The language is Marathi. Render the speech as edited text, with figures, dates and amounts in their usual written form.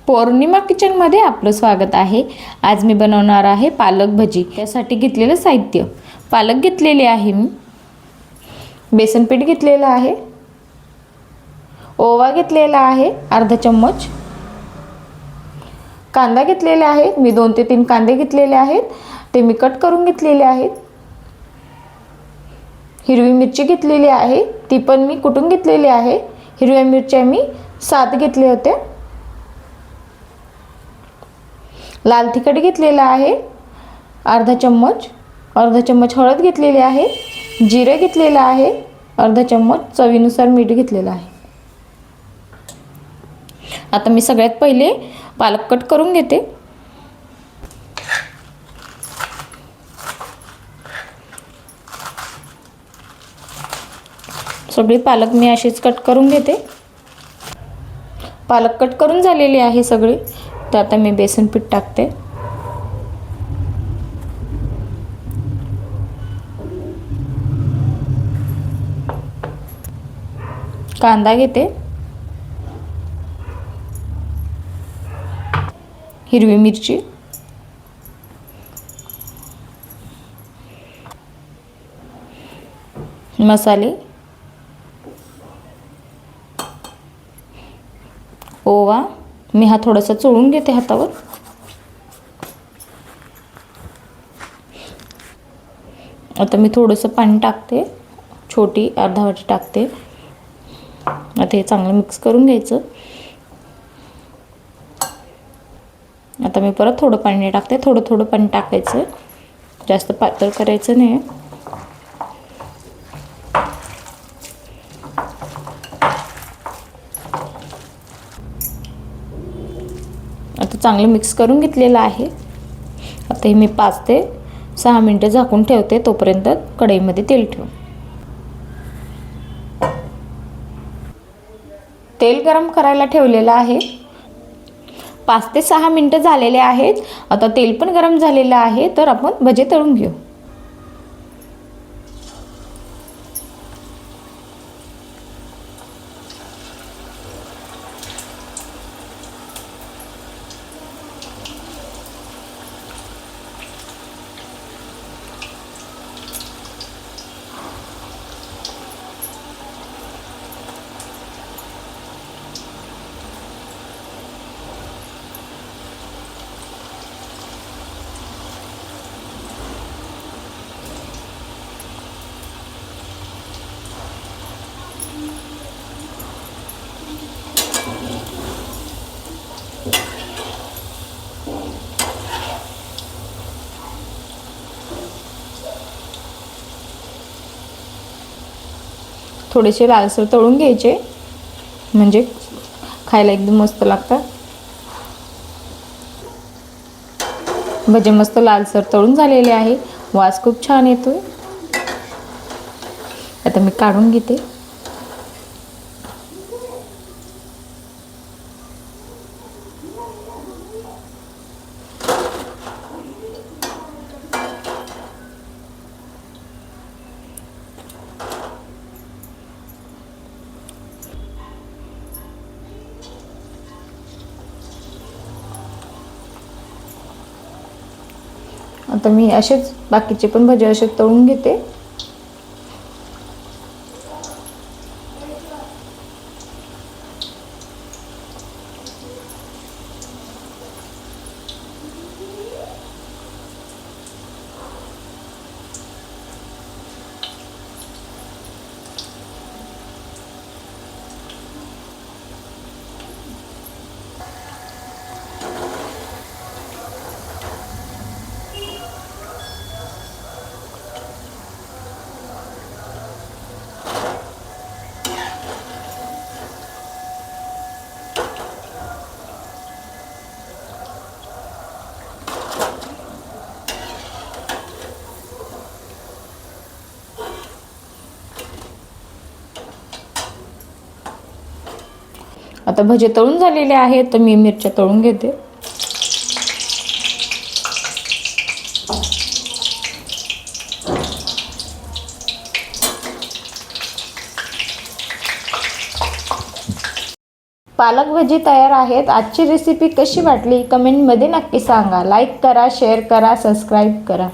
पौर्णिमा किचनमध्ये आपलं स्वागत आहे। आज मी बनवणार आहे पालक भजी। त्यासाठी घेतलेलं साहित्य: पालक घेतलेले आहे मी, बेसन पीठ घेतलेलं आहे, ओवा घेतलेला आहे अर्धा चम्मच, कांदा घेतलेला आहे मी 2 ते 3 कांदे घेतलेले आहेत, ते मी कट करून घेतलेले आहेत। हिरवी मिरची घेतलेली आहे, ती पण मी कुटून घेतलेली आहे। हिरव्या मिरच्या मी 7 घेतले होते। लाल तिखट घेतलेला आहे अर्धा चम्मच, अर्धा चम्मच हळद घेतलेली आहे, जिरे घेतलेला आहे अर्धा चम्मच, चवीनुसार मीठ घेतलेलं आहे। आता मी सगळ्यात पहिले पालक कट करून घेते। सगळे पालक मी असेच कट करून घेते। पालक कट करून झालेले आहे सगळे। तर आता मी बेसन पीठ टाकते, कांदा घेते, हिरवी मिरची, मसाले, ओवा, मी हा थोडासा चोळून घेते हातावर। आता मी थोडंसं पाणी टाकते, छोटी अर्धा वाटी टाकते। आता हे चांगलं मिक्स करून घ्यायचं। आता मी परत थोडं पाणी टाकते, थोडं पाणी टाकायचं, जास्त पातळ करायचं नाही। आता चांगलं मिक्स करून घेतलेलं आहे। आता हे मी 5 ते 6 मिनिटं झाकून ठेवते, तोपर्यंत कढईमध्ये तेल ठेव। तेल गरम करायला ठेवलेलं आहे। 5 ते 6 मिनिटं झालेले आहेत। आता तेल पण गरम झालेलं आहे, तर आपण भजे तळून घेऊ। थोडेसे लालसर तळून घ्यायचे, म्हणजे खायला एकदम मस्त लागतात। भजे मस्त लालसर तळून झालेले आहे, वास खूप छान येतोय। आता मी काढून घेते। आता मी असेच बाकीचे पण भजे असेच तळून घेते। आता भजे तळून झालेले आहेत, तर मी मिरच्या तळून घेते। पालक भजी तयार आहेत. आजची रेसिपी कशी वाटली कमेंटमध्ये नक्की सांगा. लाईक करा, शेअर करा, सबस्क्राईब करा.